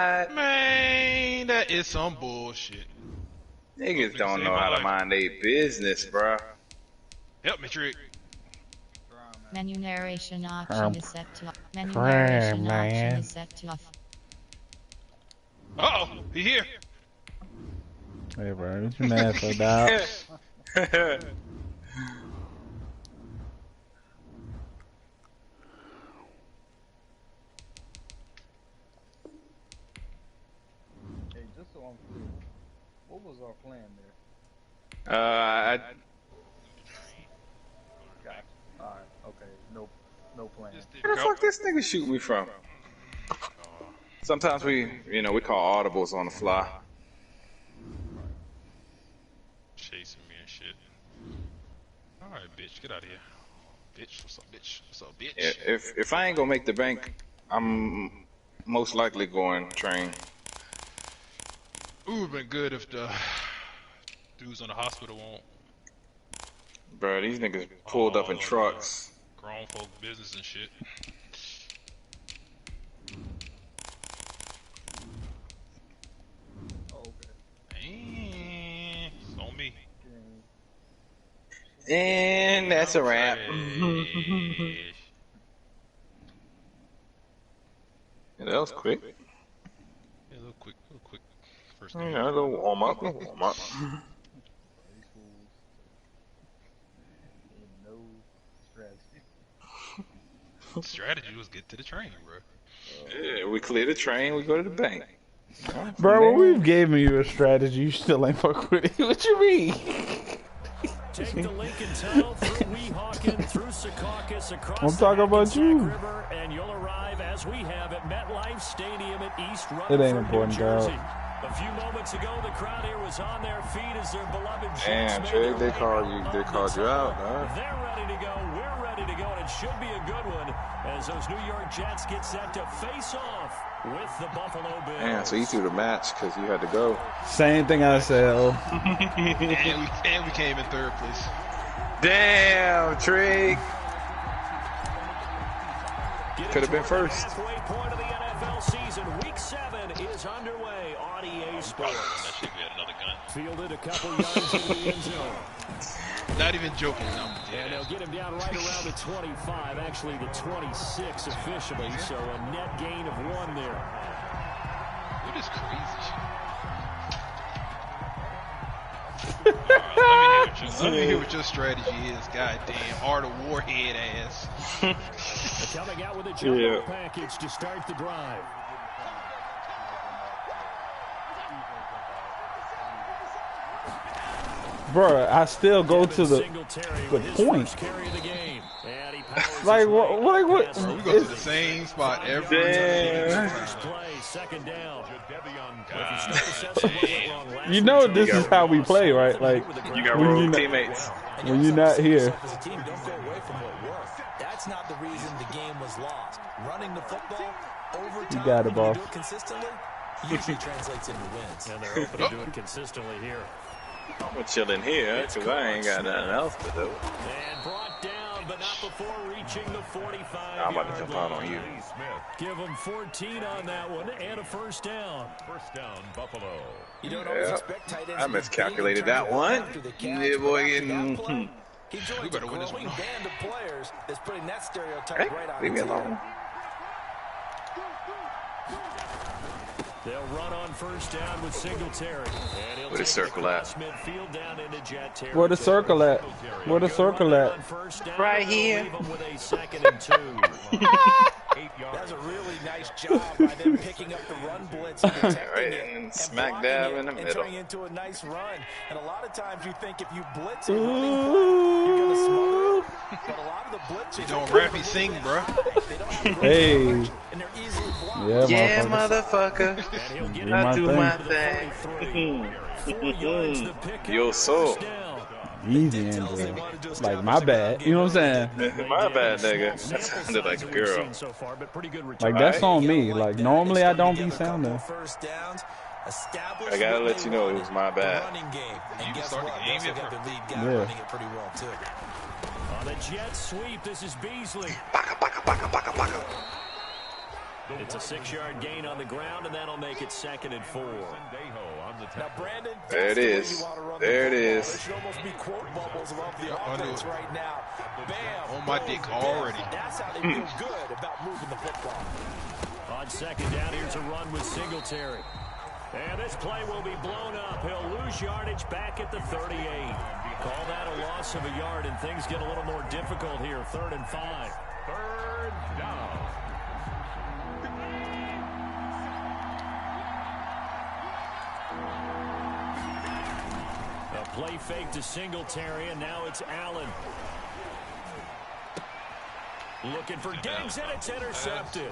Man, that is some bullshit. Niggas don't know how to mind their business, bro. Help me, Trick. Menu narration option is set to off. Menu narration option is set to off. Uh-oh, he here. Hey, bro, what you mad for, dog? Hey, just so I'm clear, what was our plan there? Gotcha. Alright, okay, no plan. Where the fuck this nigga shoot me from? Sometimes we call audibles on the fly. Chasing me and shit. Alright, bitch, get out of here. Bitch, what's up, bitch? What's up, bitch? Yeah, if I ain't gonna make the bank, I'm most likely going train. Ooh, it'd been good if the dudes on the hospital won't. Bro, these niggas pulled up in trucks. Grown folk business and shit. And it's on me. And that's a wrap. Yeah, that was quick. Yeah, a little quick. First A little warm up. Strategy was get to the train, bro. Yeah, we clear the train, we go to the bank. Bro, when we've given you a strategy, you still ain't fuck with it. What you mean? Take the Lincoln Tunnel through Weehawken, through Secaucus, across I'm talking about you. River, and you'll arrive as we have at MetLife Stadium at East It Rutherford, ain't important, New Jersey. dog. A few moments ago, the crowd here was on their feet as their beloved Damn, Jets Trey, made they their called way you above out, the huh? tunnel. They're ready to go. We're ready to go, and it should be a good one as those New York Jets get set to face off with the Buffalo Bills. Damn, so you threw the match because you had to go. Same thing I said. and we came in third place. Damn, Trig. Could have been first. Halfway point of the NFL season, Week 7 is underway on EA Sports. That shit, we had another gun. Fielded a couple yards into the end zone. Not even joking. No, And they'll get him down right around the 25, actually the 26 officially, so a net gain of 1 there. What is crazy shit? Let me hear what your strategy is, goddamn Art of Warhead ass. Coming out with a jumbo package to start the drive. Bro, I still go to the point. Like what? Bro, we go to the same spot every time. Second down. You know this is how we play, right? Like You got rogue teammates. when you're not here. As a team, don't go away from what worked. That's not the reason the game was lost. Running the football over time, You got it, when you boss. do it consistently, usually translates into wins. And they're open to do it consistently here. I'm gonna chill in here because I ain't got nothing else to do. And brought down, but not before reaching the 45. I'm about to jump out on you. Give them 14 on that one and a first down. First down, Buffalo. You don't always expect tight ends I to be miscalculated big and that trying to one. go after the catch, Yeah, boy, but after getting. that play, he joins We better a win this growing one. band of players that's putting that stereotype Hey, right on leave me its alone. head. They'll run on first down with Singletary. And he'll Where the take circle it at? across midfield down into Jet territory. Where the circle at? Where the circle at? On first down, Right they'll here. leave 'em with a 2nd and 2. 8 yards. That's a really nice job by them picking up the run blitz and protecting Right, it and and smack blocking dab it in the and middle. turning into a nice run. And a lot of times you think if you blitz a running play, you're going to smother it. But a lot of the blitzes Don't are rap, really he sing, that bro. high. They don't have great Hey. coverage, and they're easily blocked. Yeah, motherfucker. And he'll get Do it my to thing. the my 43. 4 yards the pick Yo, so. down. Easy, Andrew. Like my bad. You know what I'm saying? My bad, nigga. That sounded like a girl. So far, but pretty good Like that's on me. Like normally I don't be Together a couple sounding. of first downs, establish I gotta what let they you know it wanted, was my the bad. running game. You And guess start the what? game They also yet, got bro? their lead guy Yeah. running it pretty well too. On the jet sweep, this is Beasley. It's a 6-yard gain on the ground, and that'll make it 2nd and 4. Now, Brandon, there it is. There it is. There should almost be quote bubbles above the offense right now. Bam. On my dick already. That's how they feel good about moving the football. On 2nd down, here's a run with Singletary. And this play will be blown up. He'll lose yardage back at the 38. Call that a loss of a yard, and things get a little more difficult here. 3rd and 5. 3rd down. A play fake to Singletary, and now it's Allen. Looking for Diggs, and it's intercepted.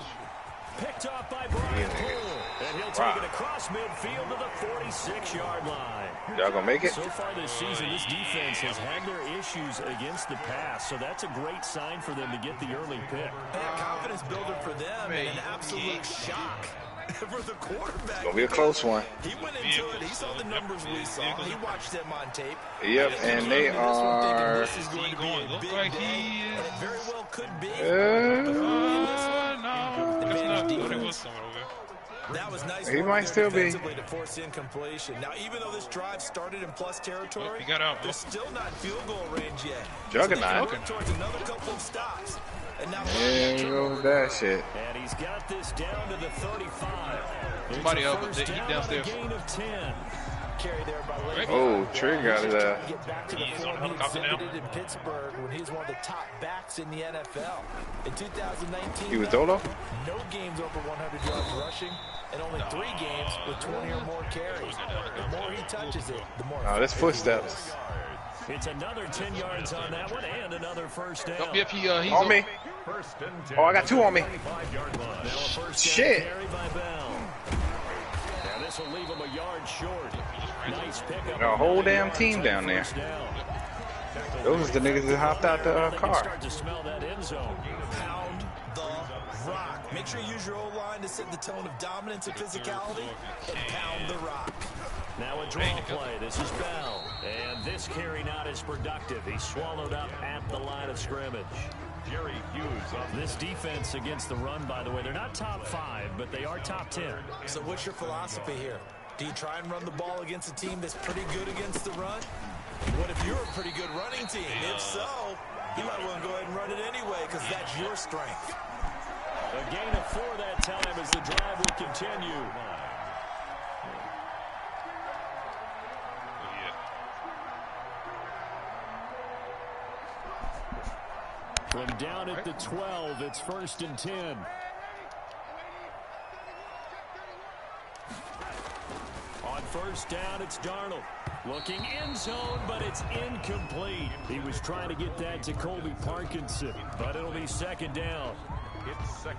Picked off by Brian Poole. And he'll take it across midfield to the 46-yard line. Y'all gonna make it? So far this season, this defense has had their issues against the pass, so that's a great sign for them to get the early pick. A confidence builder for them, and an absolute shock for the quarterback. Gonna be a close one. He went into it. He saw the numbers we saw. He watched them on tape. Yep, and they are. This is going to be a big like day, he is. and it very well could be. That was nice. He might still be. To force incompletion. Now, even though this drive started in plus territory, he got out. they're still not in field goal range yet. Juggernaut. So they towards another couple of stops. And now There goes that shit. And he's got this down to the 35. Somebody It's a up, first he down downstairs. and a gain of 10. carry there by Lake. Oh, Trigger got it. Get back to the He's form on he helicopter now. exhibited in Pittsburgh when he was one of the top backs in the NFL. In 2019, He was Dolo? no games over 100 yards rushing, and only 3 games with 20 or more carries. The more he touches it, the more. Oh, that's footsteps. It's another 10 yards on that one and another first down. Yep, he's On me. Oh, I got 2 on me. Now a first down Shit. carry by Bell. Now this will leave him a yard short. Nice pickup. A whole damn team down there. Those are the niggas that hopped out the car. Start to smell that end zone. Pound the rock. Make sure you use your O-line to set the tone of dominance and physicality, and pound the rock. Now a draw play. This is Bell. And this carry not as productive. He's swallowed up at the line of scrimmage. Jerry Hughes on This defense against the run, by the way, they're not top 5, but they are top 10. So what's your philosophy here? Do you try and run the ball against a team that's pretty good against the run? What if you're a pretty good running team? If so, you might want to go ahead and run it anyway because that's your strength. A gain of 4 that time as the drive will continue. From down at the 12, it's 1st and 10. On first down, it's Darnold. Looking end zone, but it's incomplete. He was trying to get that to Colby Parkinson, but it'll be 2nd down.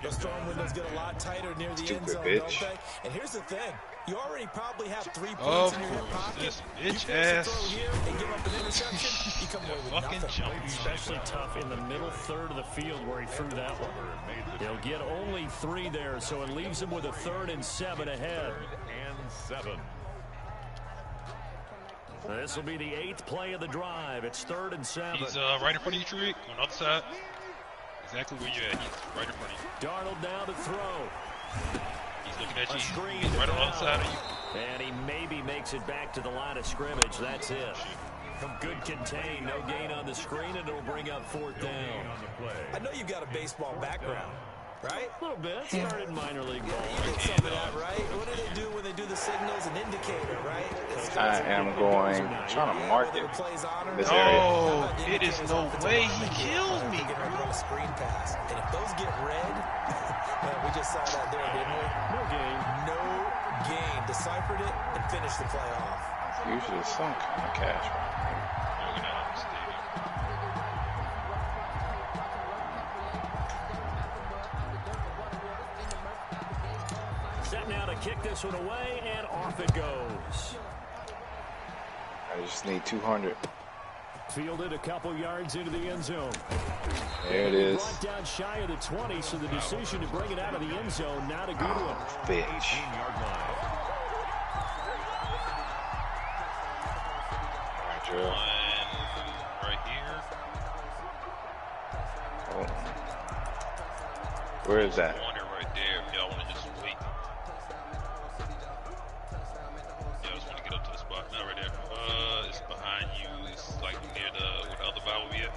The storm windows get a lot tighter near the end zone, don't they? And here's the thing. You already probably have 3 points in your hip pocket. This You bitch finish a ass. throw here and give up an interception, you come away with Fucking nothing. jump. Especially tough in the middle third of the field where he threw that one. He'll get only 3 there, so it leaves him with a 3rd and 7 ahead. and 7. This will be the 8th play of the drive. It's 3rd and 7. He's right in front of you, Trick, on the other side. Exactly where you're at. He's right in front of you. Darnold now to throw. He's looking at A you. screen He's to right on the Bell. other side of you. And he maybe makes it back to the line of scrimmage. That's it. Good contain. No gain on the screen, and it'll bring up 4th down. I know you've got a baseball background, right? A little bit. Started minor league ball. You did some of that, right? What do they do when they do the signals? An indicator, right? I am going, trying to mark it. This area. No, it is no way he kills me. They're going to run a screen pass. And if those get red, man, we just saw that there, didn't we? No gain. No gain. Deciphered it and finished the play off. Usually some kind of cash. Set now to kick this one away, and off it goes. I just need 200. Fielded a couple yards into the end zone. There it is. Brought down shy of the 20, so the decision to bring it out of the end zone, not a good one. Bitch. 18-yard line. Alright, Joe. Right here. Oh. Where is that? One right there. If y'all want Not right there. It's behind you. It's like near where the other ball will be at.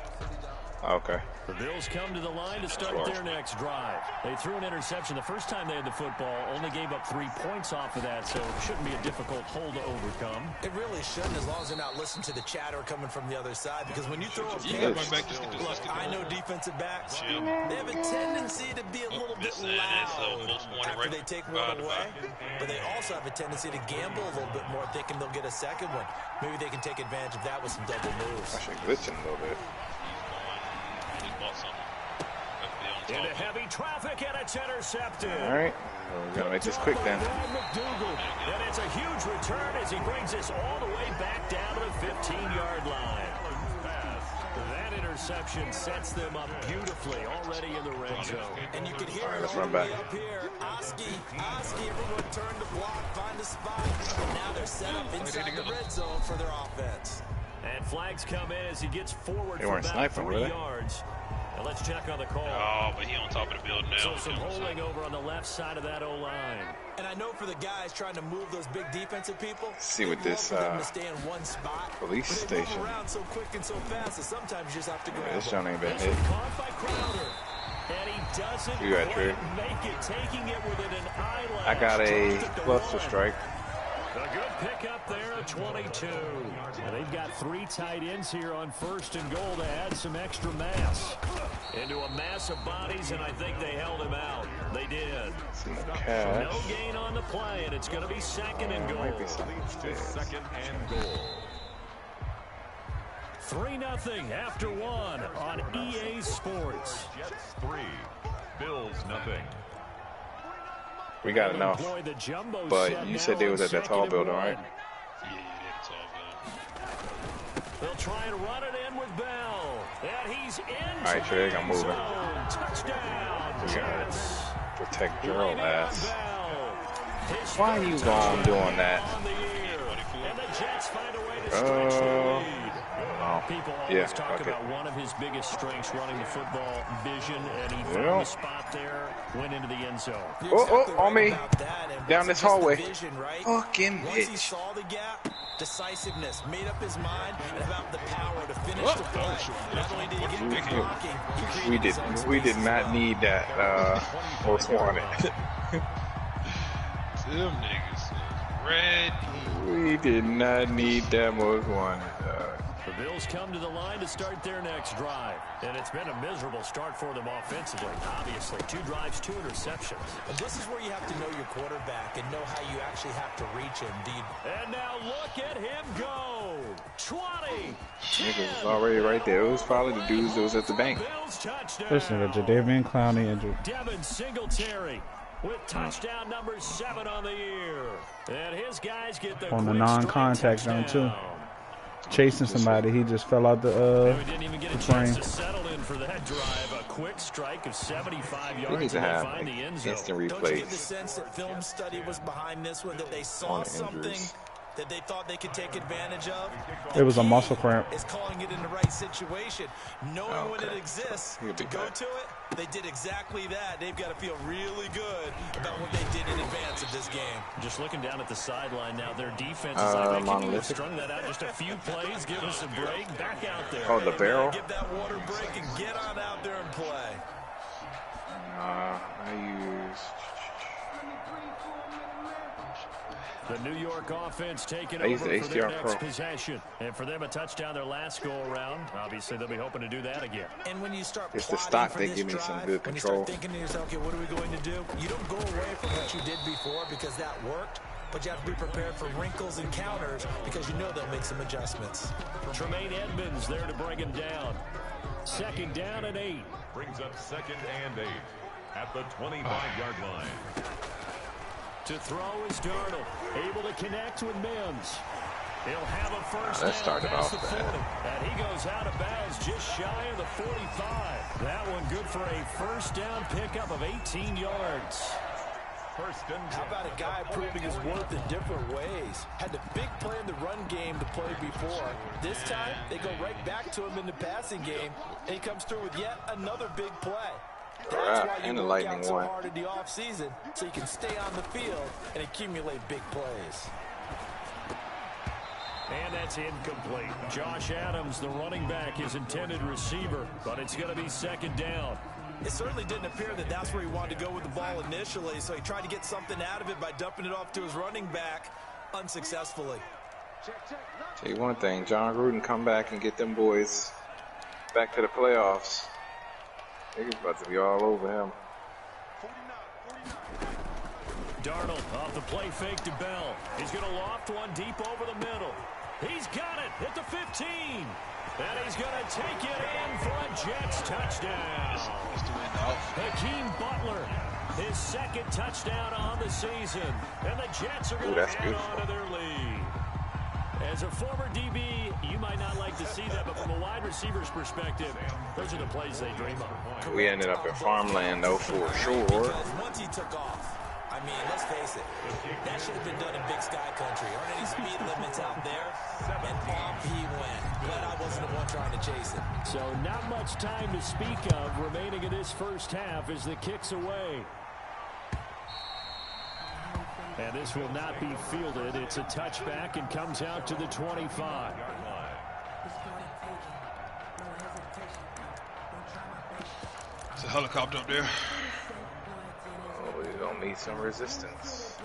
Okay. The Bills come to the line to start their next drive. They threw an interception the first time they had the football, only gave up 3 points off of that, so it shouldn't be a difficult hole to overcome. It really shouldn't, as long as they're not listening to the chatter coming from the other side, because when you throw a Yeah, pitch, back, look, I know defensive backs, they have a tendency to be a little bit loud after they take one away, but they also have a tendency to gamble a little bit more, thinking they'll get a second one. Maybe they can take advantage of that with some double moves. Actually glitching a little bit. Into heavy traffic, and it's intercepted. All right. Well, we got to make this quick then. And it's a huge return as he brings us all the way back down to the 15-yard line. That interception sets them up beautifully already in the red zone. And you can hear it let's all run the way back. up here. Oski, everyone turn to block, find a spot. Now they're set up inside the red zone for their offense. And flags come in as he gets forward They for weren't about sniping, 3 were they? yards. Now let's check on the call. Oh, but he on top of the building now. So some holding over on the left side of that O-line. And I know for the guys trying to move those big defensive people, See what they'd love this, for them to stay in one spot. police But they station. move around so quick and so fast that sometimes you just have to grab This them. John ain't been This hit. one caught by Crowder. And he doesn't You got quite Trey. make it, taking it within an eyelash. I got a Dropped it to cluster 1. strike. A good pickup there at 22. And they've got 3 tight ends here on 1st and goal to add some extra mass. Into a mass of bodies, and I think they held him out. They did. Some No cash. gain on the play, and it's going to be 2nd and goal. Might be something upstairs. Second and goal. 3-0 after 1 on EA Sports. Jets 3. Bills nothing. We got enough. Employ the jumbo But set you now said they was on at that tall 2nd and building, 1. right? Yeah, it's all good. They'll try and run it in with Bell. And he's in. All right, Trey, I got moving. Touchdown. We gotta Jets. protect Gerald ass. Bell. His Why you third gone touchdown doing that? on the year. And the Jets find a way to stretch the lead. Oh, People yeah, always talk okay. about one of his biggest strengths running the football, vision, and he found Yeah. the spot there, went into the end zone. You're Oh, exactly on right me. about that, and Down wasn't this just the hallway. vision, right? Fucking Once he bitch. saw the gap, decisiveness, made up his mind, and about the power to finish the play. Not only did he get good blocking, he created We did. his own We did space not as well. need that. Most wanted. Them niggas is red. We did not need that most wanted. The Bills come to the line to start their next drive. And it's been a miserable start for them offensively. Obviously, 2 drives, 2 interceptions. And this is where you have to know your quarterback and know how you actually have to reach him. And now look at him go. 20. Niggas was already right there. It was probably the dudes that was at the bank. Bills touchdown. This nigga Jadavian Clowney injured. Devin Singletary with touchdown number 7 on the year. And his guys get the On the quick non-contact strike zone, too. touchdown. Chasing somebody, he just fell out We the didn't even get a the chance frame. to settle in for that drive. A quick strike of 75 We yards need to and they have find the end zone. instant Don't you get the replays sense that film study was behind this one, that they saw on something injuries. that they thought they could take advantage of? It was a The muscle key cramp. is calling it in the right situation. Knowing when it Okay. exists, He'll to be go back. to it, they did exactly that. They've got to feel really good about what they did in advance of this game. Just looking down at the sideline now, their defense is like, can you have monolithic. strung that out just a few plays, give us a break, back out there. Oh, the barrel? Give that water break and get on out there and play. I used. The New York offense taking I used over the for their HDR next Pro. possession. And for them a touchdown their last go-around. Obviously, they'll be hoping to do that again. And when you start It's the plotting stock for they this give me some drive, good when you control. start thinking to yourself, okay, what are we going to do? You don't go away from what you did before because that worked, but you have to be prepared for wrinkles and counters because you know they'll make some adjustments. Tremaine Edmonds there to bring him down. 2nd down and 8. Brings up 2nd and 8 at the 25-yard line. To throw is Darnold. Able to connect with Mims. He'll have a first That down started past off the 40. bad. And he goes out of bounds just shy of the 45. That one good for a first down pickup of 18 yards. First and How about a guy proving his worth in different ways? Had the big play in the run game to play before. This time, they go right back to him in the passing game, and he comes through with yet another big play. That's Alright, why you and the work Lightning out so won. hard in the offseason, so you can stay on the field and accumulate big plays. And that's incomplete. Josh Adams, the running back, his intended receiver, but it's going to be second down. It certainly didn't appear that that's where he wanted to go with the ball initially, so he tried to get something out of it by dumping it off to his running back unsuccessfully. Tell you one thing, John Gruden come back and get them boys back to the playoffs. Niggas about to be all over him. Darnold off the play fake to Bell. He's going to loft one deep over the middle. He's got it at the 15. And he's going to take it in for a Jets touchdown. Hakeem Butler, his second touchdown on the season. And the Jets are going to add on to their lead. As a former DB, you might not like to see that, but from a wide receiver's perspective, those are the plays they dream of. We ended up in farmland, though, for sure. Because once he took off, I mean, let's face it, that should have been done in Big Sky Country. Aren't any speed limits out there? And off he went. Glad I wasn't the one trying to chase it. So not much time to speak of remaining in this first half as the kick's away. And this will not be fielded. It's a touchback and comes out to the 25. It's a helicopter up there. Oh, we're going to need some resistance.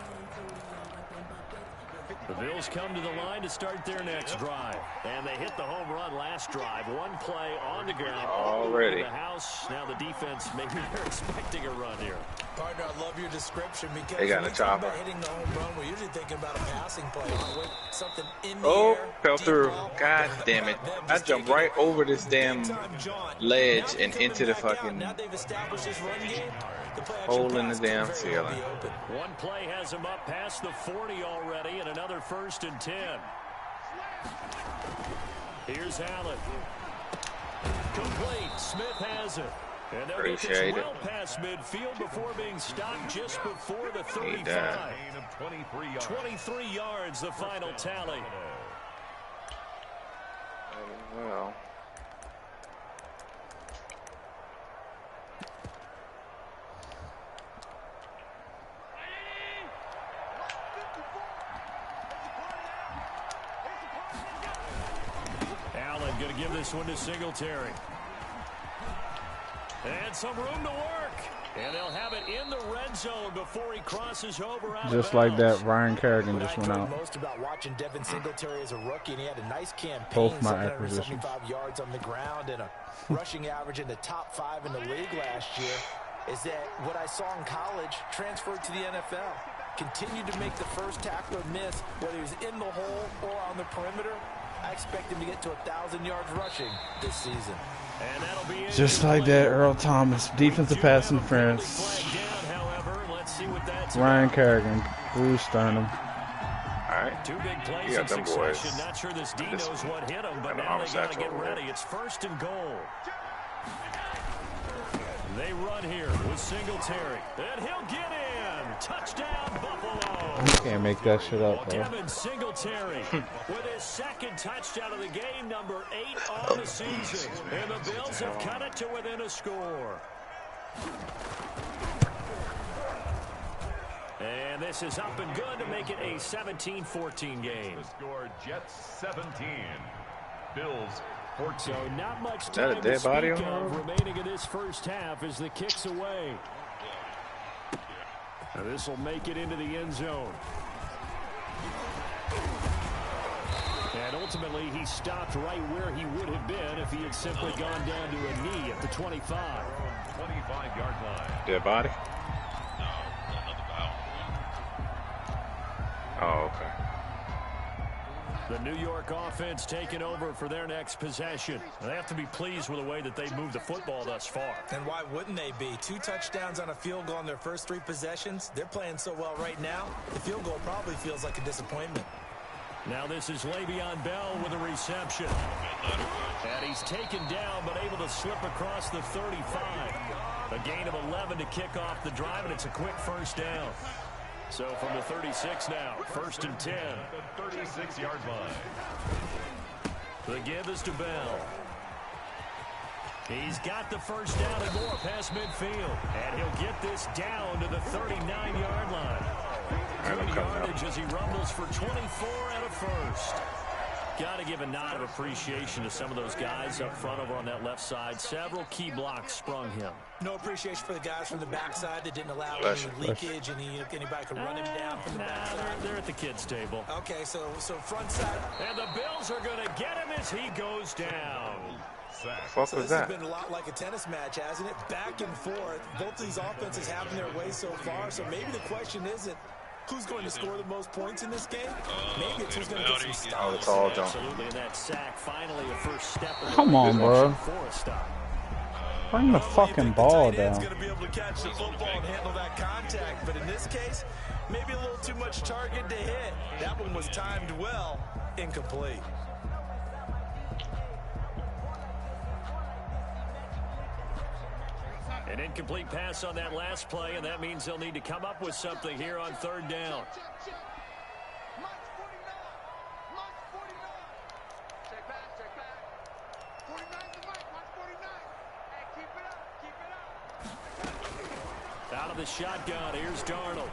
The Bills come to the line to start their next drive. And they hit the home run last drive. One play on the ground. Already. The house. Now the defense, maybe they're expecting a run here. Partner, I love your description because they got when a we talk chopper. about hitting the home run, we're usually thinking about a passing play. Something in the Oh, air, fell through. ball, God damn it. I jumped right over this damn ledge and into the fucking hole in the damn ceiling. One play has him up past the 40 already, and another 1st and 10. Here's Allen. Complete. Smith has it. And they'll get this well past midfield before being stopped just before the 35. 23 yards, the final tally. Well. Allen going to give this one to Singletary. And some room to work. And they'll have it in the red zone before he crosses over out just of like bounds. that, Ryan Kerrigan just went out. Most about watching Devin Singletary as a rookie, and he had a nice campaign. Both my acquisitions. 775 yards on the ground and a rushing average in the top 5 in the league last year. Is that what I saw in college transferred to the NFL? Continued to make the first tackler miss, whether he's in the hole or on the perimeter. I expect him to get to 1,000 yards rushing this season. And that'll be it. Just like that, Earl Thomas, defensive pass interference. Ryan Kerrigan, Bruce Sternum. Alright. Two big plays You in got them succession. boys. Not sure this D knows what hit him, but And now they got to Armstead's get over ready. there. It's 1st and goal. They run here with Singletary. And he'll get in. Touchdown, Buffalo. You can't make that shit up, bro. Devin Singletary with his second touchdown of the game, number 8 on the season. And the Bills have cut it to within a score. And this is up and good to make it a 17-14 game. The score, Jets 17, Bills 14. So not much that time a dead to body speak on of the remaining in this first half as the kick's away. Now this will make it into the end zone. And ultimately, he stopped right where he would have been if he had simply gone down to a knee at the 25. 25-yard line. Dead body? Oh, okay. The New York offense taking over for their next possession. They have to be pleased with the way that they've moved the football thus far. And why wouldn't they be? 2 touchdowns on a field goal in their first 3 possessions. They're playing so well right now, the field goal probably feels like a disappointment. Now this is Le'Veon Bell with a reception. And he's taken down but able to slip across the 35. A gain of 11 to kick off the drive, and it's a quick first down. So from the 36 now, 1st and 10. The 36-yard line. The give is to Bell. He's got the first down and more past midfield. And he'll get this down to the 39-yard line. Good yardage as he rumbles for 24 and a first. Got to give a nod of appreciation to some of those guys up front over on that left side. Several key blocks sprung him. No appreciation for the guys from the backside that didn't allow any leakage, and anybody could run him down from the backside. They're at the kids' table. Okay, so front side. And the Bills are going to get him as he goes down. What So was this that? has been a lot like a tennis match, hasn't it? Back and forth. Both these offenses having their way so far. So maybe the question isn't who's going to score the most points in this game. Maybe it's who's going to get some stops. Oh, it's all done. Absolutely, and that sack finally a first step. Come on, bro. For a stop. Bring the fucking ball down. Going to be able to catch the football and handle that contact, but in this case, maybe a little too much target to hit. That one was timed well, incomplete. An incomplete pass on that last play, and that means they'll need to come up with something here on third down. Out of the shotgun, here's Darnold.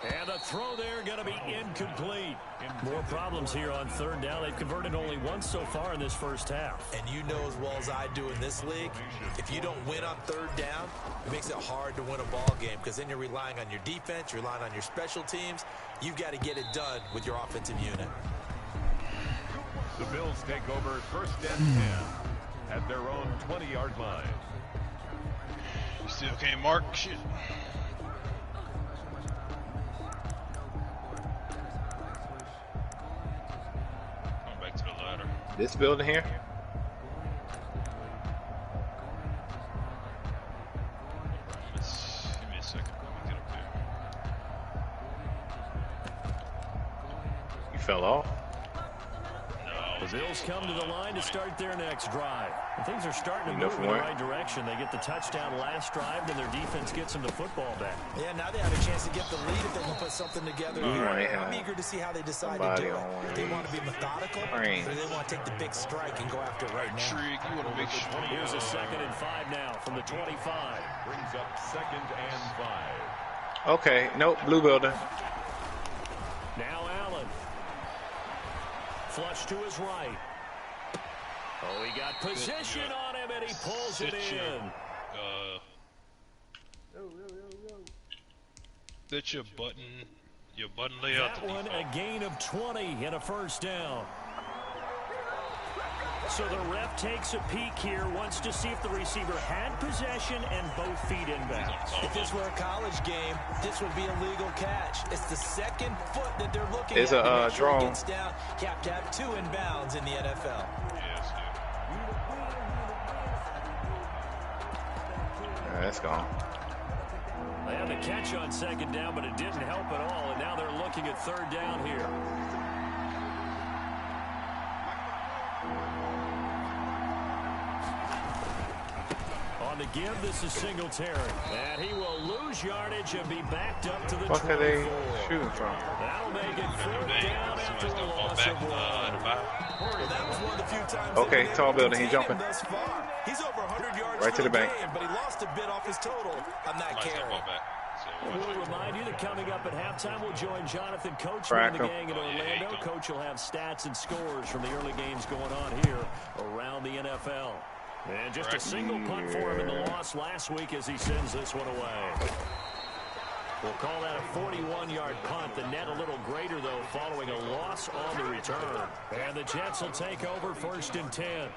And the throw there going to be incomplete. More problems here on third down. They've converted only once so far in this first half. And you know as well as I do in this league, if you don't win on third down, it makes it hard to win a ball game because then you're relying on your defense, you're relying on your special teams. You've got to get it done with your offensive unit. The Bills take over first and 10 at their own 20-yard line. Still can't mark shit. Going back to the ladder. This building here? Give me a second. Let me get up there. You fell off? No. The Bills come to the line to start their next drive. And things are starting to You know move from in the where? right direction. They get the touchdown last drive, then their defense gets them the football back. Yeah, now they have a chance to get the lead if they can put something together. I'm eager to see how they decide to do it. They want to be methodical, or they want to take the big strike and go after it right now. Trig, you want to make sure. Here's a 2nd and 5 now from the 25. Brings up 2nd and 5. Okay, nope, blue building. Now Allen. Flush to his right. Oh, he got position on him, and he pulls it in. That's your button layout. That one a gain of 20 and a first down. So the ref takes a peek here, wants to see if the receiver had possession and both feet inbounds. If this were a college game, this would be a legal catch. It's the second foot that they're looking There's at. a draw. Gets down. You have to have 2 inbounds in the NFL. Yes, dude. That's gone. They had the catch on 2nd down, but it didn't help at all, and now they're looking at 3rd down here. On the give, this is Singletary. And he will lose yardage and be backed up to the 24. What are they shooting from? That'll make it 4th down after a loss of 1. Well, that was one of the few times Okay, tall building, he's jumping. Thus far. He's over 100 yards Right to the bank. game, but he lost a bit off his total on that carry. We'll remind you that coming up at halftime, we'll join Jonathan Coach Crack from the 'em. gang in Orlando. Coach will have stats and scores from the early games going on here around the NFL. And just a single punt for him in the loss last week as he sends this one away. We'll call that a 41-yard punt. The net a little greater, though, following a loss on the return. And the Jets will take over 1st and 10.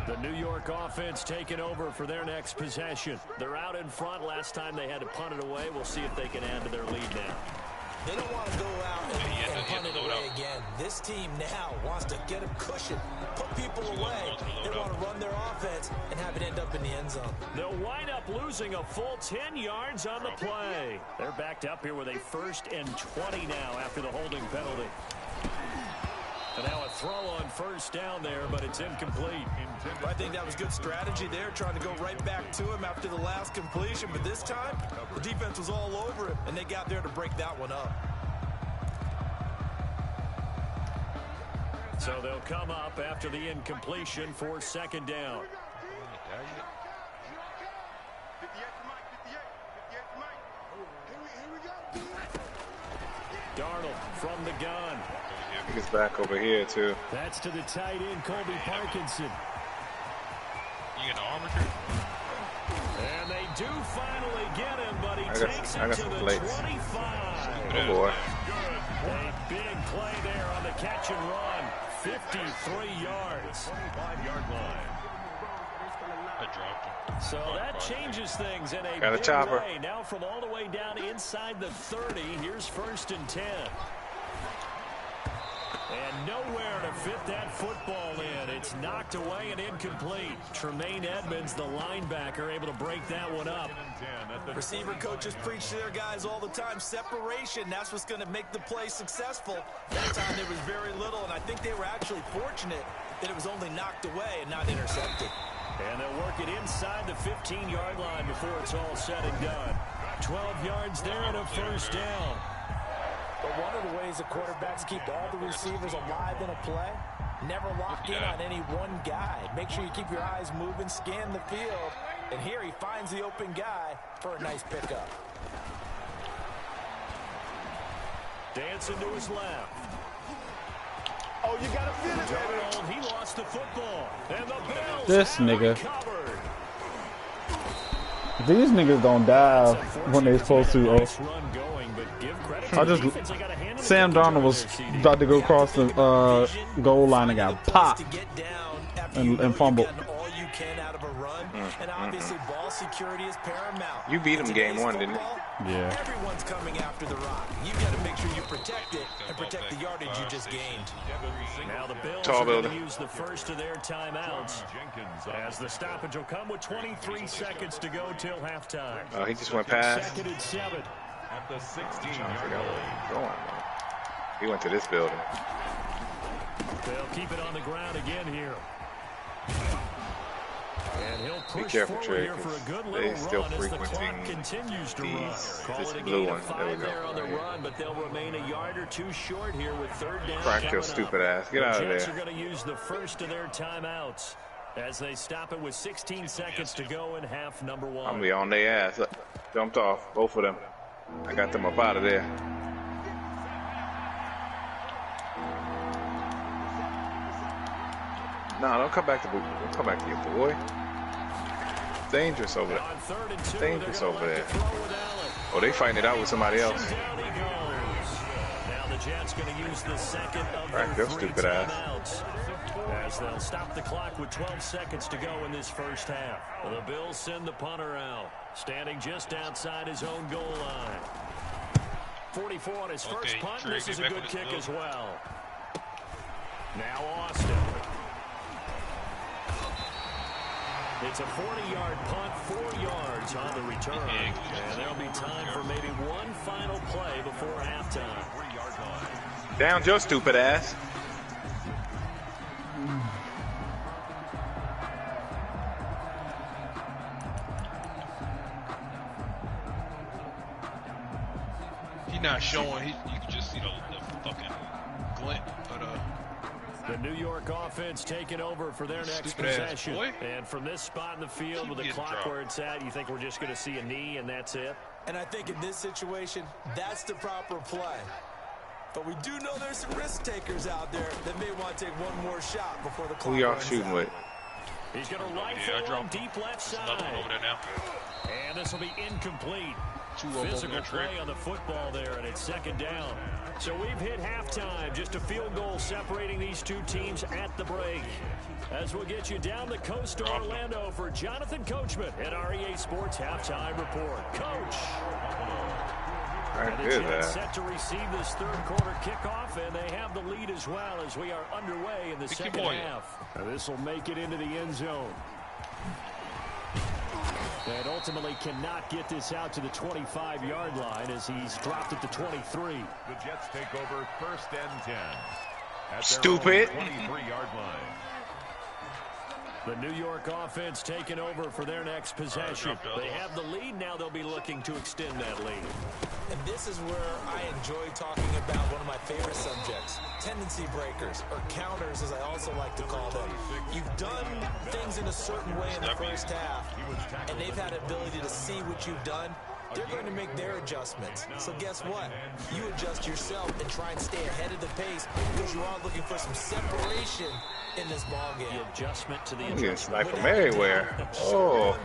The New York offense taking over for their next possession. They're out in front. Last time they had to punt it away. We'll see if they can add to their lead now. They don't want to go out and punt it away again. This team now wants to get a cushion, put people away. They want to run their offense and have it end up in the end zone. They'll wind up losing a full 10 yards on the play. They're backed up here with a 1st and 20 now after the holding penalty. And now a throw on 1st down there, but it's incomplete. I think that was good strategy there, trying to go right back to him after the last completion. But this time, the defense was all over it, and they got there to break that one up. So they'll come up after the incompletion for 2nd down. Darnold from the gun. I think it's back over here, too. That's to the tight end, Colby Parkinson. You get an armature? And they do finally get him, but he takes I it got to some the plates. 25. Oh, boy. A big play there on the catch and run. 53 yards. 25-yard line. I dropped him. So that changes things in a Got a big chopper. way. Now from all the way down inside the 30, here's 1st and 10. And nowhere to fit that football in. It's knocked away and incomplete. Tremaine Edmonds, the linebacker, able to break that one up. Receiver coaches preach to their guys all the time. Separation, that's what's going to make the play successful. That time there was very little, and I think they were actually fortunate that it was only knocked away and not intercepted. And they'll work it inside the 15-yard line before it's all said and done. 12 yards there and a 1st down. But one of the ways the quarterbacks keep all the receivers alive in a play, never lock in on any one guy. Make sure you keep your eyes moving, scan the field. And here he finds the open guy for a nice pickup. Dancing to his left. Oh, you got to feel it, Darnold, he lost the football. And the Bills This have nigga. recovered. These niggas don't dive when they're supposed to. Oh. Nice run going, but give credit to I the just defense. They got a hand on Sam the Darnold was about to go across the goal line and got popped and fumbled. All you can out of a run, and obviously ball security is paramount. You beat him game one, didn't you? Yeah. Everyone's coming after the rock. You've got to make sure you protect it and protect the yardage you just gained. Now the Bills Tall are going to builder. use the first of their timeouts as the stoppage will come with 23 seconds to go till halftime. Oh, he just went past. 2nd and 7. At the Trying to 16-yard figure out where line. he's going, man. He went to this building. They'll keep it on the ground again here. And he'll push careful, forward Trey, here for a good they little still run as the frequenting clock continues to run. Call this it a blue gain one. of There 5 we go. there on the Right here. run, but they'll remain a yard or two short here with 3rd down. Crack your coming stupid up. ass. Get out of The Jets there. are going to use the first of their timeouts as they stop it with 16 seconds to go in half number 1. I'm going to be on their ass. Look, jumped off, both of them. I got them up out of there. Nah, don't come back to your boy. Dangerous over there. On 3rd and 2, Dangerous they're gonna over let there. you throw with Allen. Oh, they fighting it out with somebody else. Down he goes. Now the Jets going to use the second of Crack their your 3 stupid ass. timeouts as they'll stop the clock with 12 seconds to go in this first half. The Bills send the punter out, standing just outside his own goal line. 44 on his first punt. Trey, This is a get back good on kick the as well. Now Austin. It's a 40-yard punt, 4 yards on the return. And there'll be time for maybe one final play before halftime. 3-yard line. Down your stupid ass. He's not showing. You can just see the fucking glint. But The New York offense taking over for their next Stupid ass possession. boy. And from this spot in the field with the Keep clock getting where it's at, you think we're just going to see a knee and that's it? And I think in this situation, that's the proper play. But we do know there's some risk takers out there that may want to take one more shot before the clock Who y'all runs shooting out. with? He's going to rifle I one dropped deep left there's another one over side. there now. And this will be incomplete. 2 of them over Physical there, Trey. play on the football there, and it's 2nd down. So we've hit halftime. Just a field goal separating these two teams at the break. As we'll get you down the coast to Orlando for Jonathan Coachman at our EA Sports Halftime Report. Coach. I And the did Jets that. set to receive this 3rd quarter kickoff, and they have the lead as well as we are underway in the Pick your 2nd boy. half. This will make it into the end zone. And ultimately cannot get this out to the 25-yard line as he's dropped it to 23. The Jets take over 1st and 10. At their Stupid. own 23-yard line. The New York offense taking over for their next possession. They have the lead. Now they'll be looking to extend that lead. And this is where I enjoy talking about one of my favorite subjects, tendency breakers, or counters as I also like to call them. You've done things in a certain way in the first half, and they've had ability to see what you've done. They're going to make their adjustments. So guess what? You adjust yourself and try and stay ahead of the pace because you are looking for some separation in this ball game. The adjustment to the adjustment. Snipe from everywhere. Oh.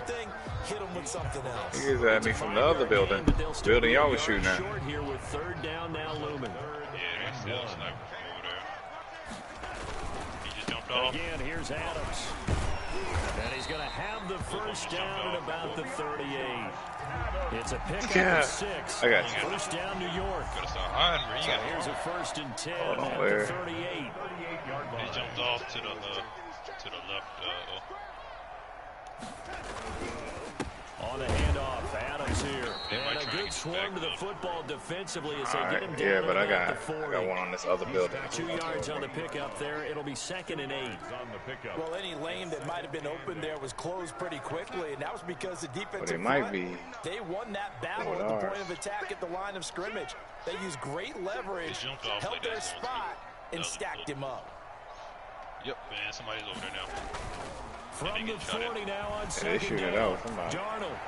Hit them with something else. He was at me from the other building. Building y'all was shooting at. Short here with third down now looming. Yeah, they still sniping from over there. He just jumped off. Again, here's Adams. And he's going to have the first down at about the 38. It's a pickup of 6. I got you. First down, New York. Gotta start hiding where you got. Here's a 1st and 10 at the 38. He jumped off to the left. On the handoff, Adams here. And a good swarm to the football defensively as they get him down. Yeah, but I got 40. one on this other building. 2 yards on the pickup there. It'll be 2nd and 8. Well, any lane that might have been open there was closed pretty quickly, and that was because the defensive might be. They won that battle at the point of attack at the line of scrimmage. They used great leverage, held their spot, and stacked him up. Yep, man, somebody's over there now. From the 40 now on 2nd down. Darnold.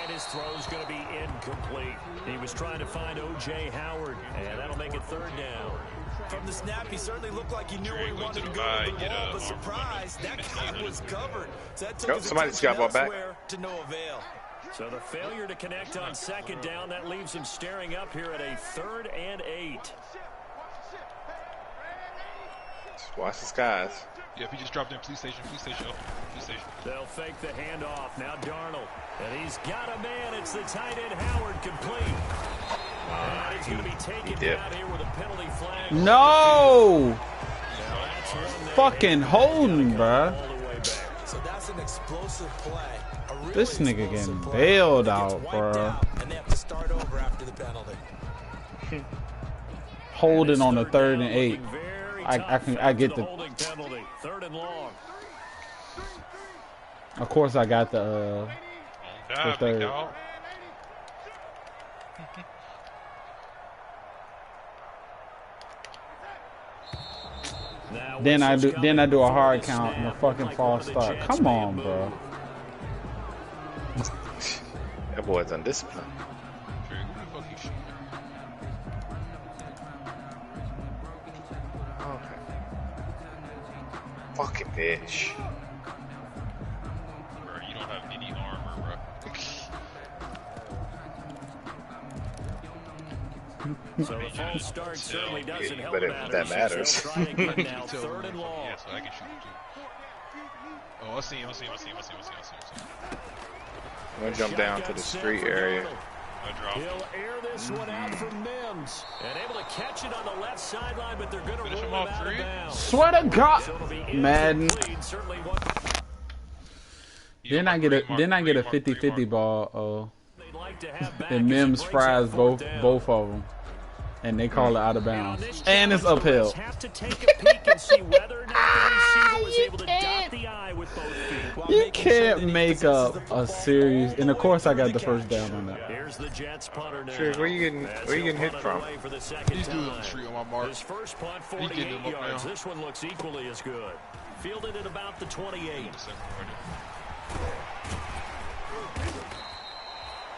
And his throw's going to be incomplete. He was trying to find O.J. Howard, and that'll make it 3rd down. From the snap, he certainly looked like he knew where he wanted to go with the ball, but surprise, that guy was covered. So that took his attention elsewhere to no avail. So the failure to connect on 2nd down, that leaves him staring up here at a 3rd and 8. Watch the skies. Yep, he just dropped in. Police station. They'll fake the handoff. Now Darnold. And he's got a man. It's the tight end Howard complete. And he's going to be taken down here with a penalty flag. No! Fucking holding, bruh. So that's an explosive play. Really this nigga getting bailed out, bro. And they have to start over after the penalty. Holding on the 3rd and 8. I get the. 3rd and long. Of course, I got the 3rd. Then I do a hard count and a fucking false start. Come on, bro. That boy's undisciplined. Fucking bitch. Bro, you don't have any armor, bro. So the false start certainly doesn't help but that matters. Try again now, 3rd and long. Yeah, so I can shoot too. Oh, I see him. I'm gonna jump down to the street area. He'll air this one out from Mims. And able to catch it on the left sideline, but they're going to roll him out of bounds. Swear to God, Madden. Then I get a 50-50 ball. And Mims fries both of them, and they call it out of bounds. And it's uphill. Have to take a peek and see whether or not the receiver was able to dot the I with both feet. You can't make up a series, and of course I got the first down on that. Here's the Jets punter now. Sure, where you getting hit from? He's doing the tree on my mark. His first punt, 48 yards. This one looks equally as good. Fielded at about the 28.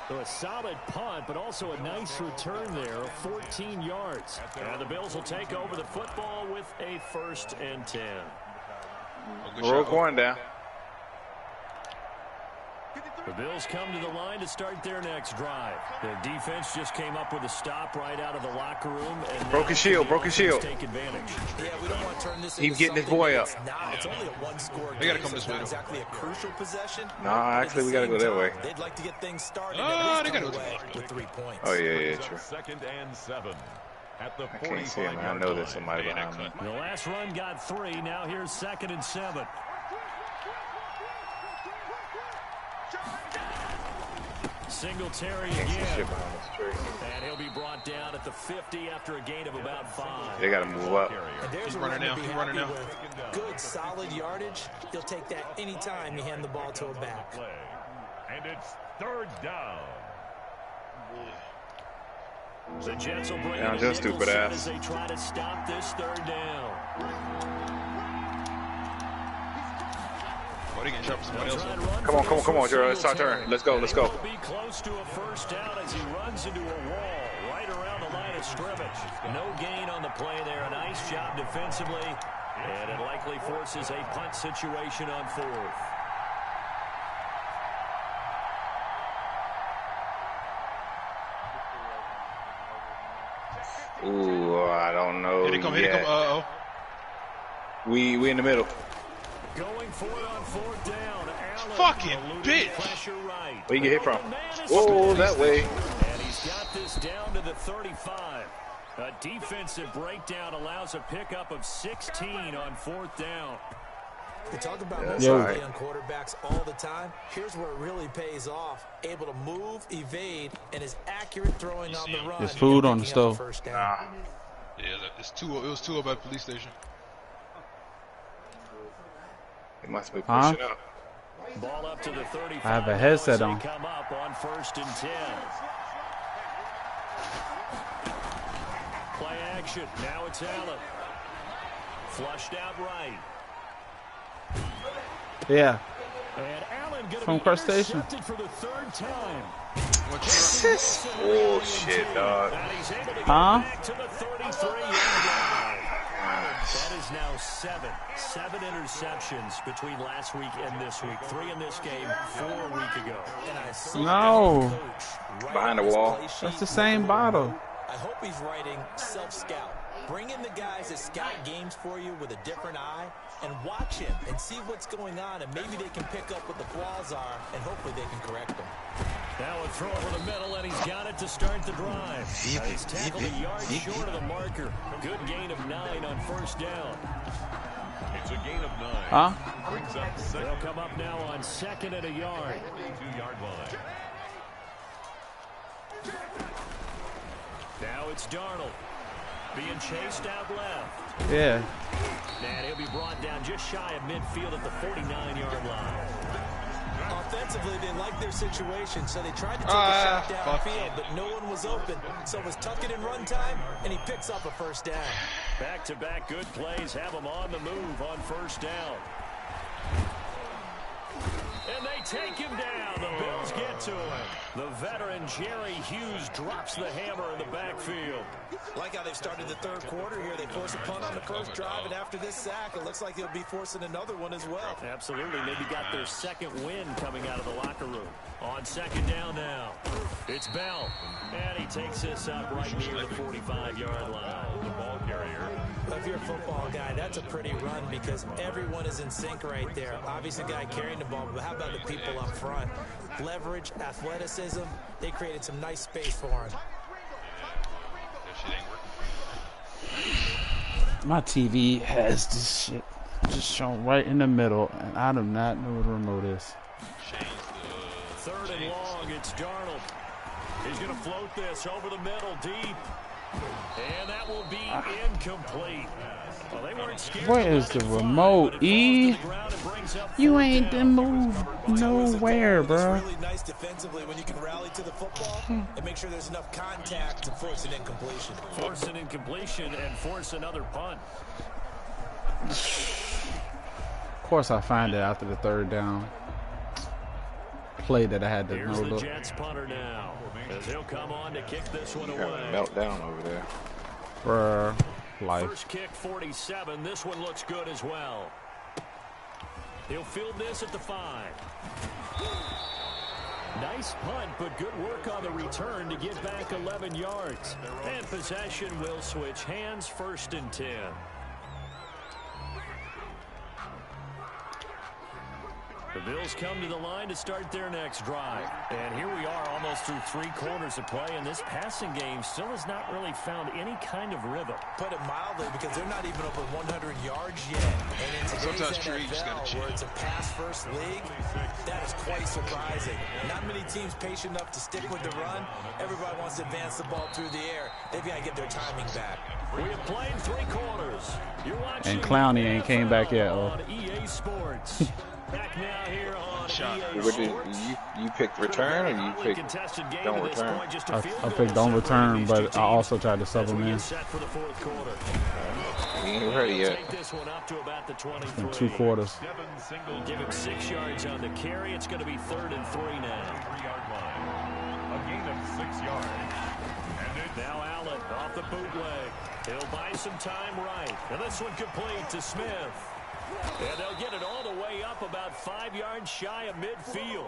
So a solid punt, but also a nice return there of 14 yards. And the Bills will take over the football with a 1st and 10. Rogue one down. The Bills come to the line to start their next drive. Their defense just came up with a stop right out of the locker room. And broke his shield. Take advantage. Yeah, we don't want to turn this He's getting his boy up. Now it's only a 1-score game. They gotta come this way. Exactly a crucial possession. Nah, actually we gotta go that way. They'd like to get things started. They gotta go with 3 points. Oh yeah, true. 2nd and 7. At the I can't see him. I know there's somebody behind me. The last run got 3. Now here's 2nd and 7. Singletary Can't see again. shit behind this tree. And he'll be brought down at the 50 after a gain of about 5. They gotta move up. And there's Keep a running run now, to be keep running happy now. with. Good, solid yardage. He'll take that anytime you hand the ball to a back. And it's third down. The Jets will bring Yeah, in a just nickel stupid set ass. as they try to stop this third down. What are you getting shot for somebody else? Come on, Gerald. It's our turn. Let's go. He'll be close to a first down as he runs into a wall right around the line of scrimmage. No gain on the play there. A nice job defensively, and it likely forces a punt situation on 4th. Ooh, I don't know. Here they come. Uh-oh. We in the middle. Going for it on 4th down. Allen Fucking eluding bitch. pressure right. Where you get hit from? The man is Whoa, spinning. that way. And he's got this down to the 35. A defensive breakdown allows a pickup of 16 on 4th down. We talk about Yeah, mobility on quarterbacks all the time. Here's where it really pays off. Able to move, evade, and is accurate throwing on the run. There's food and on the picking up a stove. first down. Yeah, it was two up at the police station. He must be Huh? pushing up. Ball up to the 35. I have a headset Now as on. they come up on 1st and 10. Play action. Now it's Allen. Flushed out right. Yeah. And Allen gonna From be crustacean. intercepted for the 3rd time. Bullshit, dog. And he's able to get Huh? back to the 33-yard line. That is now 7 interceptions between last week and this week. 3 in this game, 4 a week ago. And I see No. coach right Behind on the this wall. play sheet That's the with same the bottle. note. I hope he's writing self-scout. Bring in the guys that scout games for you with a different eye and watch him and see what's going on, and maybe they can pick up what the flaws are, and hopefully they can correct them. Now a throw over the middle, and he's got it to start the drive. He's tackled a yard short of the marker. Good gain of 9 on 1st down. It's a gain of 9. Huh? Brings up They'll second. come up now on 2nd and a yard. 2-yard line. Now it's Darnold being chased out left. Yeah. And he'll be brought down just shy of midfield at the 49-yard line. Offensively, they like their situation, so they tried to take a shot downfield, but no one was open. So it was tuck it in run time, and he picks up a first down. Back-to-back good plays have him on the move on 1st down. And they take him down. The Bills get to him. The veteran Jerry Hughes drops the hammer in the backfield. Like how they've started the 3rd quarter here. They force a punt on the first drive, and after this sack, it looks like they'll be forcing another one as well. Absolutely. Maybe got their second win coming out of the locker room. On 2nd down now, it's Bell. And he takes this up right near the 45-yard line. The ball carrier. If you're a football guy, that's a pretty run because everyone is in sync right there. Obviously, the guy carrying the ball, but how about the people up front? Leverage, athleticism, they created some nice space for him. That shit ain't working. My TV has this shit just shown right in the middle, and I do not know where the remote is. Change the 3rd and long, it's Darnold. He's going to float this over the middle deep. And that will be incomplete. Well, they weren't scared. Where is the remote, E? You ain't the move nowhere, bro. It's really nice defensively when you can rally to the football and make sure there's enough contact to force an incompletion. Force an incompletion and force another punt. Of course, I find it after the 3rd down play that I had to Here's know. the Jets punter now, as he'll come on to kick this one Having a away. meltdown over there. For life. First kick 47. This one looks good as well. He'll field this at the 5. Nice punt, but good work on the return to get back 11 yards. And possession will switch hands. 1st and 10. The Bills come to the line to start their next drive. And here we are almost through 3 quarters of play, and this passing game still has not really found any kind of rhythm. Put it mildly, because they're not even over 100 yards yet. And in today's NFL, where it's a pass-first league, that is quite surprising. Not many teams patient enough to stick with the run. Everybody wants to advance the ball through the air. They've got to get their timing back. We have played 3 quarters. You're watching and Clowney ain't came back yet. on EA Sports. Back now here on EA Sports. You picked return, or you picked don't return? I picked don't return, but I also tried to supplement. He ain't ready yet. It's been 2 quarters. Give him 6 yards on the carry. It's going to be 3rd and 3 now. 3-yard line. A gain of 6 yards. Now Allen off the bootleg. He'll buy some time right. And this one complete to Smith. And they'll get it all the way up about 5 yards shy of midfield.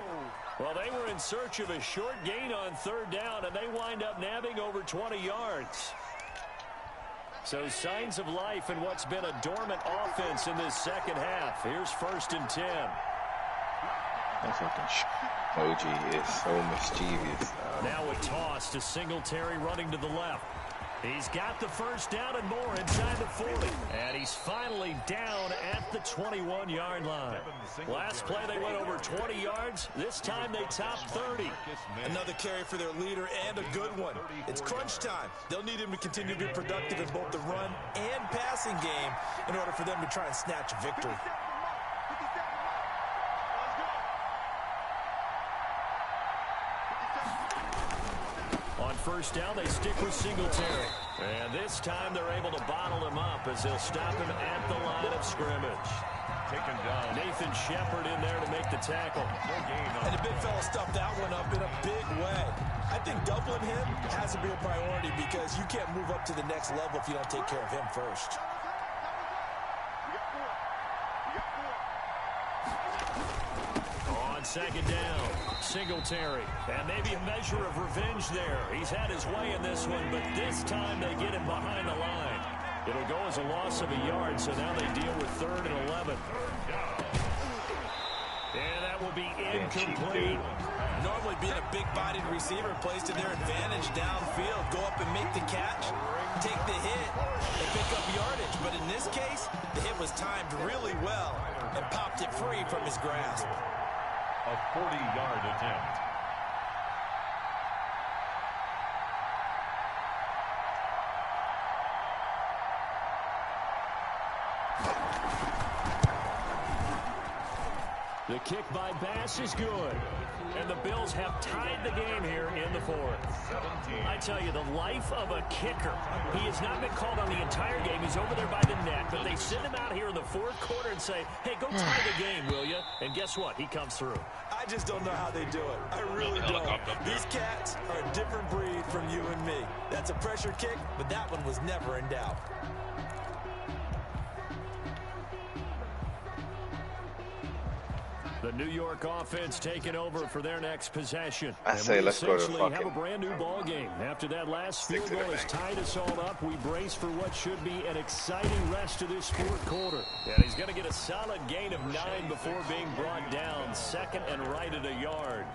Well, they were in search of a short gain on 3rd down, and they wind up nabbing over 20 yards. So signs of life in what's been a dormant offense in this second half. Here's 1st and 10. That fucking OG is so mischievous. Now a toss to Singletary running to the left. He's got the 1st down and more inside the 40. And he's finally down at the 21-yard line. Last play they went over 20 yards. This time they topped 30. Another carry for their leader, and a good one. It's crunch time. They'll need him to continue to be productive in both the run and passing game in order for them to try and snatch a victory. On 1st down, they stick with Singletary. And this time they're able to bottle him up as they'll stop him at the line of scrimmage. Taken down. Nathan Shepard in there to make the tackle. And the big fella stuffed that one up in a big way. I think doubling him has to be a priority, because you can't move up to the next level if you don't take care of him first. On 2nd down, Singletary. And maybe a measure of revenge there. He's had his way in this one, but this time they get him behind the line. It'll go as a loss of a yard, so now they deal with 3rd and 11. And that will be incomplete. Normally being a big-bodied receiver plays to their advantage downfield. Go up and make the catch, take the hit, and pick up yardage. But in this case, the hit was timed really well and popped it free from his grasp. A 40-yard attempt. The kick by Bass is good. And the Bills have tied the game here in the 4th. I tell you, the life of a kicker. He has not been called on the entire game. He's over there by the net, but they send him out here in the 4th quarter and say, hey, go tie the game, will you? And guess what? He comes through. I just don't know how they do it. I really don't. These cats are a different breed from you and me. That's a pressure kick, but that one was never in doubt. The New York offense taking over for their next possession. I say let's go to fucking have a brand new ball game. After that last field goal has tied us all up, we brace for what should be an exciting rest of this 4th quarter. And he's going to get a solid gain of 9 before being brought down. 2nd and right at a yard.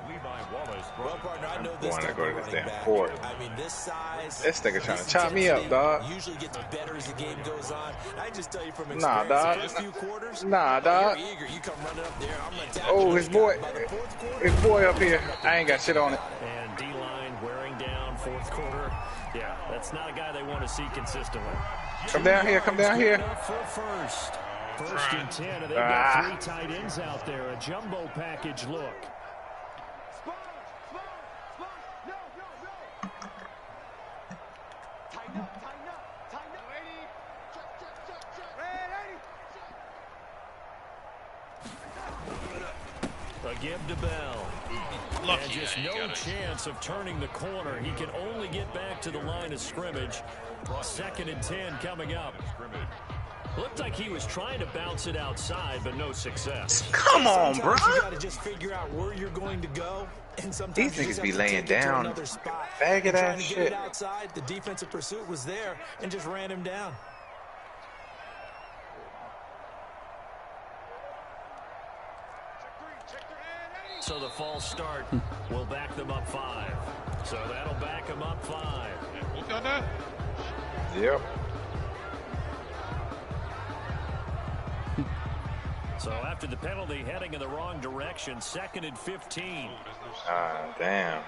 Well, partner, I know this want to go to this damn back. court. I mean, this size. This nigga trying to chop me up, dog. Usually gets better as the game goes on. I just tell you from experience, Nah, dog. the first few quarters, Nah, dog. you're eager. You come running up there. I'm gonna Oh, his boy up here. I ain't got shit on it. And D-line wearing down 4th quarter. Yeah, that's not a guy they want to see consistently. Come down here, come down here. First and 10, and they've got 3 tight ends out there. A jumbo package look. A give to Bell. And just no chance of turning the corner. He can only get back to the line of scrimmage. 2nd and 10 coming up. Looked like he was trying to bounce it outside, but no success. Come on, bro. You gotta just figure out where you're going to go. And sometimes These niggas be laying down faggot ass shit. Get outside, the defensive pursuit was there and just ran him down. So the false start will back them up 5. So that'll back them up 5. Who got that? Yep. So after the penalty, heading in the wrong direction, 2nd and 15. Ah, damn.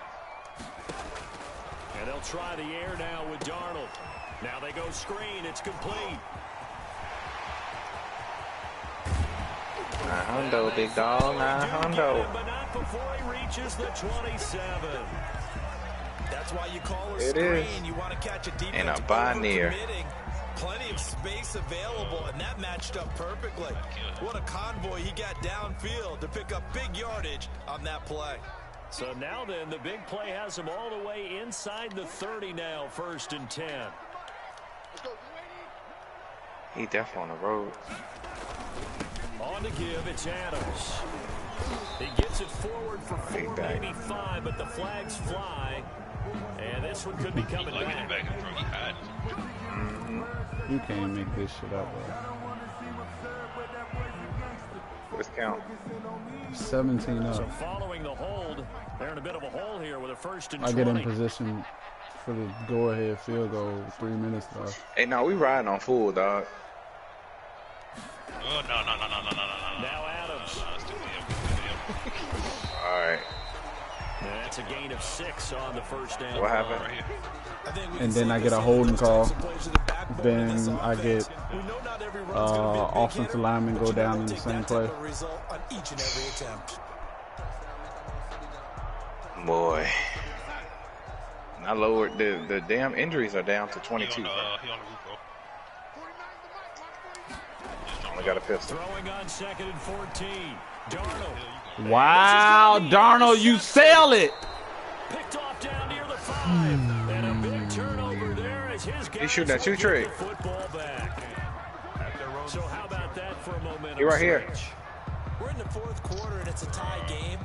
And they'll try the air now with Darnold. Now they go screen. It's complete. Hundo, big dog. Hundo. But not before he reaches the 27. That's why you call a It screen. is. You want to catch a defense And a buy near. overcommitting. Plenty of space available, and that matched up perfectly. What a convoy he got downfield to pick up big yardage on that play. So now then, the big play has him all the way inside the 30 now, 1st and 10. He definitely on the road. On to give, it's Adams. He gets it forward for 4, maybe 5, but the flags fly. And this one could be coming back. You can't make this shit up, bro. What's count? 17 up. So following the hold, they're in a bit of a hole here with a 1st and 20. I get in position for the go-ahead field goal with 3 minutes left. Hey, no, we riding on full, dog. Oh, no. Now Adams. All right. And that's a gain of 6 on the 1st down. What happened? And then I get a holding call. Then I get offensive linemen go down in the same play. Boy. I lowered the damn injuries are down to 22. He on the roof, bro. Only got a pistol. Throwing on 2nd and 14. Darnold. Wow, Darnold, you sell it. Picked off down near the 5. And a big turnover there as his guys He's shooting that 2-trick. football back. So how about that for a momentum You're right here. switch? We're in the 4th quarter, and it's a tie game.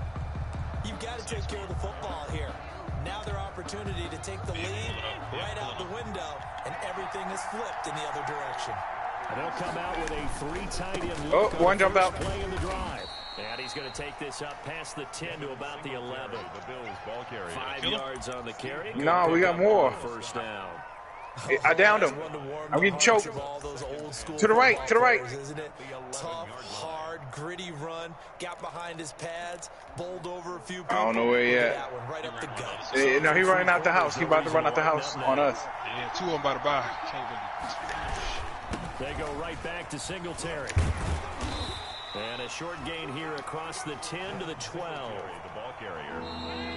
You've got to take care of the football here. Now their opportunity to take the lead right out the window, and everything is flipped in the other direction. And they'll come out with a 3 tight end Oh, look on one the jump first out. play in the drive. And he's going to take this up past the 10 to about the 11. The Bills ball carrier. 5 yards on the carry. No, we got Pick up more. on the 1st down. I downed him. I'm getting choked. To the right, to the right. Isn't it? Tough, hard, gritty run. Got behind his pads, bowled over a few people. I don't know where he Look at. that one, right up the gut. No, he running out the house. He about to run out the house on us. Yeah, 2 of them by the bye. Can't really. They go right back to Singletary. And a short gain here across the 10 to the 12. The ball carrier.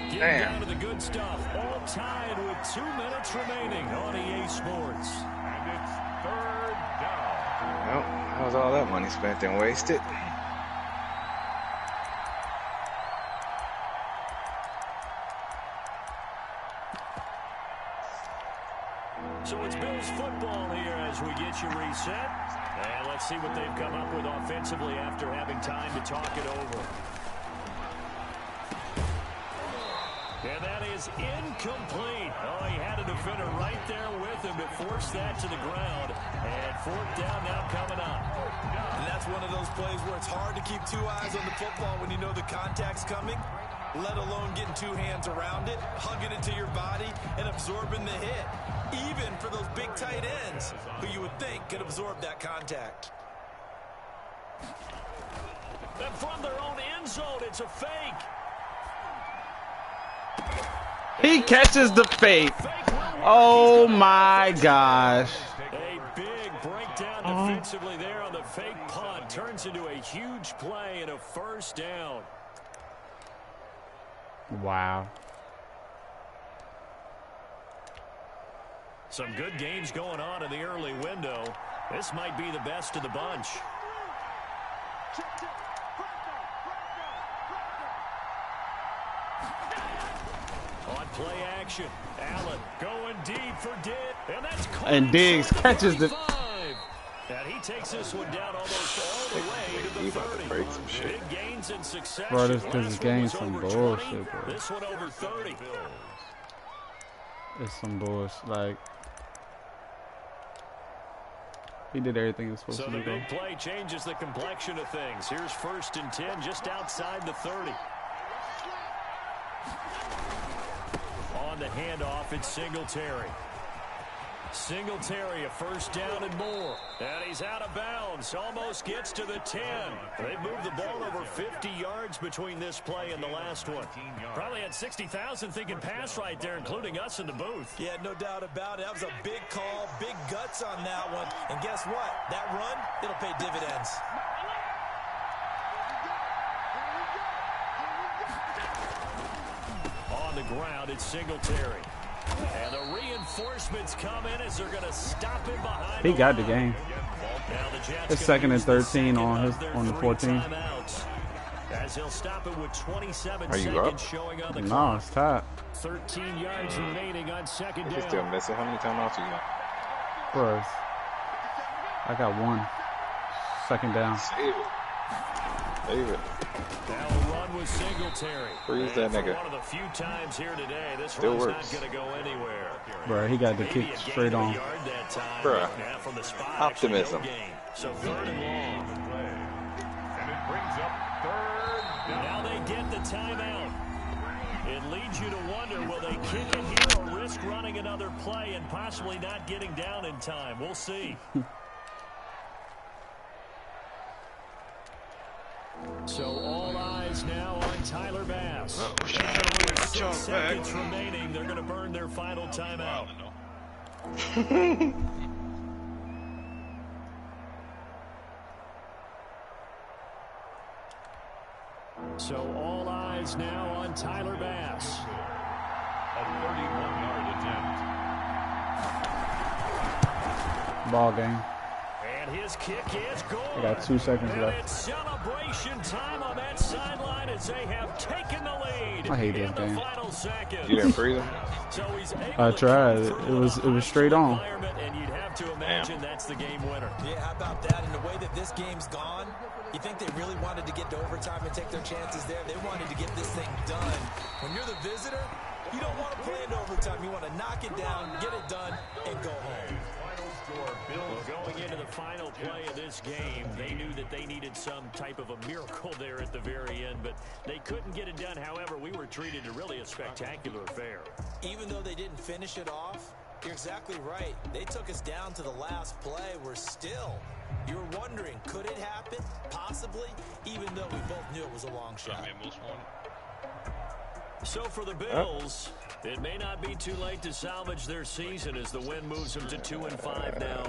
Getting Damn. down to the good stuff. All tied with 2 minutes remaining on EA Sports. And it's 3rd down. Well, how was all that money spent and wasted? So it's Bills football here as we get you reset. And let's see what they've come up with offensively after having time to talk it over. And that is incomplete. Oh, he had a defender right there with him to force that to the ground. And 4th down now coming up. And that's one of those plays where it's hard to keep 2 eyes on the football when you know the contact's coming, let alone getting 2 hands around it, hugging it to your body, and absorbing the hit. Even for those big tight ends who you would think could absorb that contact. And from their own end zone, it's a fake. He catches the fake. Oh my gosh. A big breakdown defensively there on the fake punt. Turns into a huge play and a 1st down. Wow. Some good games going on in the early window. This might be the best of the bunch. On play action, Allen going deep for Diggs. And that's And Diggs catches the... And he takes this one down almost all the way to the He about to 30. break some shit. Big gains in succession. Bro, this Last game one was some over bullshit, 20. bro. This one over 30. It's some bullshit. Like, he did everything he was supposed So to the do. big play changes the complexion of things. Here's 1st and 10 just outside the 30. On the handoff, it's Singletary. Singletary, a first down and more. And he's out of bounds. Almost gets to the 10. They moved the ball over 50 yards between this play and the last one. Probably had 60,000 thinking pass right there, including us in the booth. Yeah, no doubt about it. That was a big call, big guts on that one. And guess what? That run, it'll pay dividends. On the ground, it's Singletary. And the reinforcements come in as they're going to stop him behind. He got the game. It's 2nd and 13 on the 14. As he'll stop it with 27 Are you seconds up? showing on the No, clock. it's tied. 13 yards remaining on second You're down. still missing. How many timeouts you got? Bro, I got 1. 2nd down. Save it. Save it. Now a run with Singletary. Freeze that nigga. One of the few times here today, this Still run's works. not going to go anywhere. Bro, he got the Maybe kick a straight gain of a on. yard that time. Bruh. Yeah, from the spot, Optimism. actually no gain. So 3rd and long. And it brings up 3rd down. Now they get the timeout. It leads you to wonder, will they kick it here or risk running another play and possibly not getting down in time? We'll see. So all eyes now on Tyler Bass. Oh, she's trying to win that 6 jump back. seconds remaining. They're going to burn their final timeout. So all eyes now on Tyler Bass. A 31-yard attempt. Ball game. And his kick is good. I got 2 seconds And left. it's celebration time on that sideline as they have taken the lead. I hate this in game. the final seconds. You didn't freeze him? So he's able I to tried. come It through was in a straight hostile on. environment, and you'd have to imagine that's the game winner. Yeah, how about that? And the way that this game's gone, you think they really wanted to get to overtime and take their chances there? They wanted to get this thing done. When you're the visitor, you don't want to play into overtime. You want to knock it down, get it done, and go home. Well, going into the final play of this game, they knew that they needed some type of a miracle there at the very end, but they couldn't get it done. However, we were treated to really a spectacular affair. Even though they didn't finish it off, you're exactly right. They took us down to the last play. We're still, you're wondering, could it happen? Possibly, even though we both knew it was a long shot. So for the Bills, it may not be too late to salvage their season as the win moves them to 2-5 now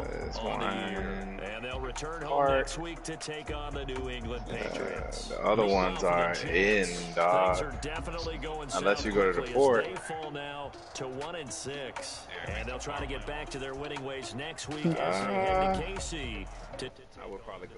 on the year. And they'll return home next week to take on the New England Patriots. The other ones are in, dog. Things are definitely going Unless you go to the quickly port. as they fall now to 1-6. And they'll try to get back to their winning ways next week as they head to KC. I would probably go.